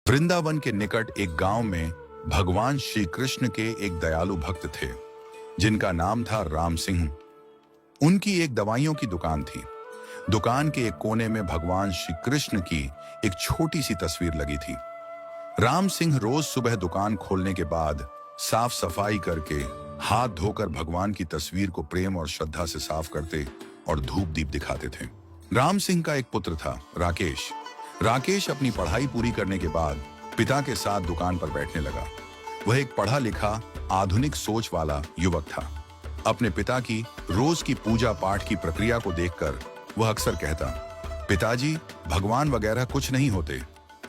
वृंदावन के निकट एक गांव में भगवान श्री कृष्ण के एक दयालु भक्त थे जिनका नाम था राम सिंह। उनकी एक दवाइयों की दुकान थी। दुकान के एक कोने में भगवान श्री कृष्ण की एक छोटी सी तस्वीर लगी थी। राम सिंह रोज सुबह दुकान खोलने के बाद साफ सफाई करके हाथ धोकर भगवान की तस्वीर को प्रेम और श्रद्धा से साफ करते और धूप दीप दिखाते थे। राम सिंह का एक पुत्र था, राकेश। राकेश अपनी पढ़ाई पूरी करने के बाद पिता के साथ दुकान पर बैठने लगा। वह एक पढ़ा लिखा आधुनिक सोच वाला युवक था। अपने पिता की रोज की पूजा पाठ की प्रक्रिया को देखकर वह अक्सर कहता, पिताजी, भगवान वगैरह कुछ नहीं होते,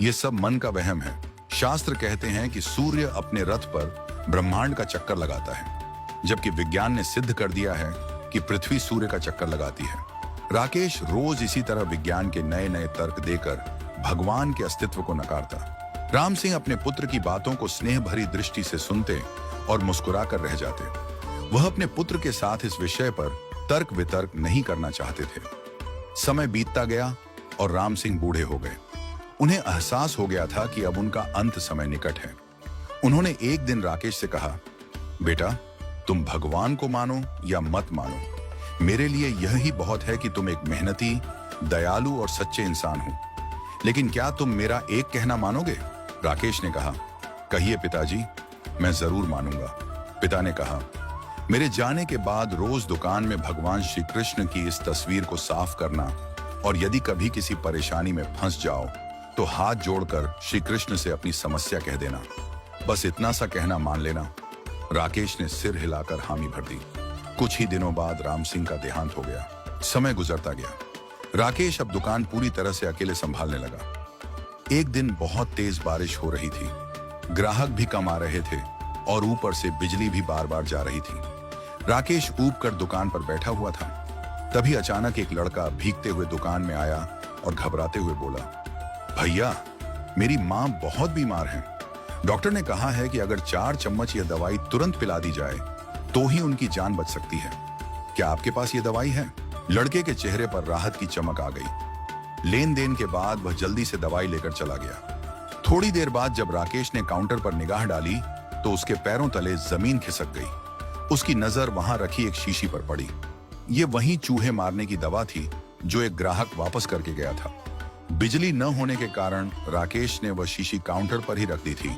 ये सब मन का वहम है। शास्त्र कहते हैं कि सूर्य अपने रथ पर ब्रह्मांड का चक्कर लगाता है, जबकि विज्ञान ने सिद्ध कर दिया है कि पृथ्वी सूर्य का चक्कर लगाती है। राकेश रोज इसी तरह विज्ञान के नए नए तर्क देकर भगवान के अस्तित्व को नकारता। राम सिंह अपने पुत्र की बातों को स्नेह भरी दृष्टि से सुनते और मुस्कुराकर रह जाते। वह अपने पुत्र के साथ इस विषय पर तर्क वितर्क नहीं करना चाहते थे। समय बीतता गया और राम सिंह बूढ़े हो गए। उन्हें एहसास हो गया था कि अब उनका अंत समय निकट है। उन्होंने एक दिन राकेश से कहा, बेटा, तुम भगवान को मानो या मत मानो, मेरे लिए यह ही बहुत है कि तुम एक मेहनती, दयालु और सच्चे इंसान हो। लेकिन क्या तुम मेरा एक कहना मानोगे? राकेश ने कहा, कहिए पिताजी, मैं जरूर मानूंगा। पिता ने कहा, मेरे जाने के बाद रोज दुकान में भगवान श्री कृष्ण की इस तस्वीर को साफ करना, और यदि कभी किसी परेशानी में फंस जाओ तो हाथ जोड़कर श्री कृष्ण से अपनी समस्या कह देना। बस इतना सा कहना मान लेना। राकेश ने सिर हिलाकर हामी भर दी। कुछ ही दिनों बाद राम सिंह का देहांत हो गया। समय गुजरता गया। राकेश अब दुकान पूरी तरह से अकेले संभालने लगा। एक दिन बहुत तेज बारिश हो रही थी। ग्राहक भी कम आ रहे थे और ऊपर से बिजली भी बार बार जा रही थी। राकेश ऊब कर दुकान पर बैठा हुआ था। तभी अचानक एक लड़का भीगते हुए दुकान में आया और घबराते हुए बोला, भैया, मेरी माँ बहुत बीमार है। डॉक्टर ने कहा है कि अगर 4 चम्मच यह दवाई तुरंत पिला दी जाए तो ही उनकी जान बच सकती है। क्या आपके पास यह दवाई है? लड़के के चेहरे पर राहत की चमक आ गई। लेन देन के बाद वह जल्दी से दवाई लेकर चला गया। थोड़ी देर बाद जब राकेश ने काउंटर पर निगाह डाली तो उसके पैरों तले जमीन खिसक गई। उसकी नजर वहां रखी एक शीशी पर पड़ी। ये वही चूहे मारने की दवा थी जो एक ग्राहक वापस करके गया था। बिजली न होने के कारण राकेश ने वह शीशी काउंटर पर ही रख दी थी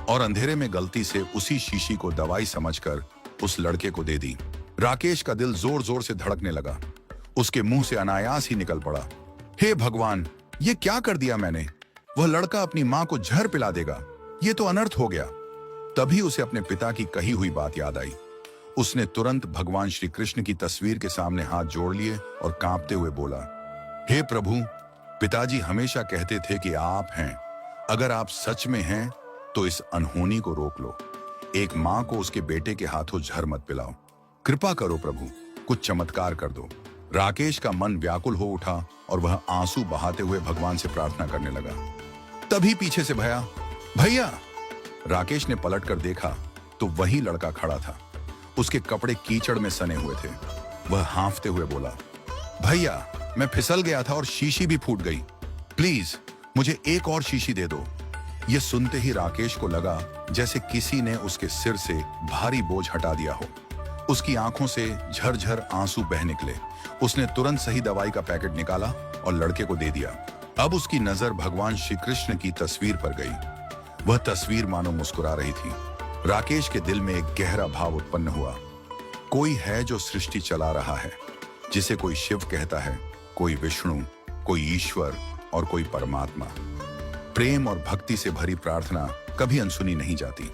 और अंधेरे में गलती से उसी शीशी को दवाई समझकर उस लड़के को दे दी। राकेश का दिल जोर जोर से धड़कने लगा। उसके मुंह से अनायास ही निकल पड़ा, हे भगवान, ये क्या कर दिया मैंने? वह लड़का अपनी मां को जहर पिला देगा। ये तो अनर्थ हो गया। तभी उसे अपने पिता की कही हुई बात याद आई। उसने तुरंत भगवान श्री कृष्ण की तस्वीर के सामने हाथ जोड़ लिए और कांपते हुए बोला, हे प्रभु, पिताजी हमेशा कहते थे कि आप हैं। अगर आप सच में हैं तो इस अनहोनी को रोक लो। एक मां को उसके बेटे के हाथों जहर मत पिलाओ। कृपा करो प्रभु, कुछ चमत्कार कर दो। राकेश का मन व्याकुल हो उठा और वह आंसू बहाते हुए भगवान से प्रार्थना करने लगा। तभी पीछे से भैया। राकेश ने पलटकर देखा तो वही लड़का खड़ा था। उसके कपड़े कीचड़ में सने हुए थे। वह हांफते हुए बोला, भैया, मैं फिसल गया था और शीशी भी फूट गई। प्लीज मुझे एक और शीशी दे दो। यह सुनते ही राकेश को लगा जैसे किसी ने उसके सिर से भारी बोझ हटा दिया हो। उसकी आंखों से झरझर आंसू बह निकले। उसने तुरंत सही दवाई का पैकेट निकाला और लड़के को दे दिया। अब उसकी नजर भगवान श्री कृष्ण की तस्वीर पर गई। वह तस्वीर मानो मुस्कुरा रही थी। राकेश के दिल में एक गहरा भाव उत्पन्न हुआ। कोई है जो सृष्टि चला रहा है, जिसे कोई शिव कहता है, कोई विष्णु, कोई ईश्वर और कोई परमात्मा। प्रेम और भक्ति से भरी प्रार्थना कभी अनसुनी नहीं जाती।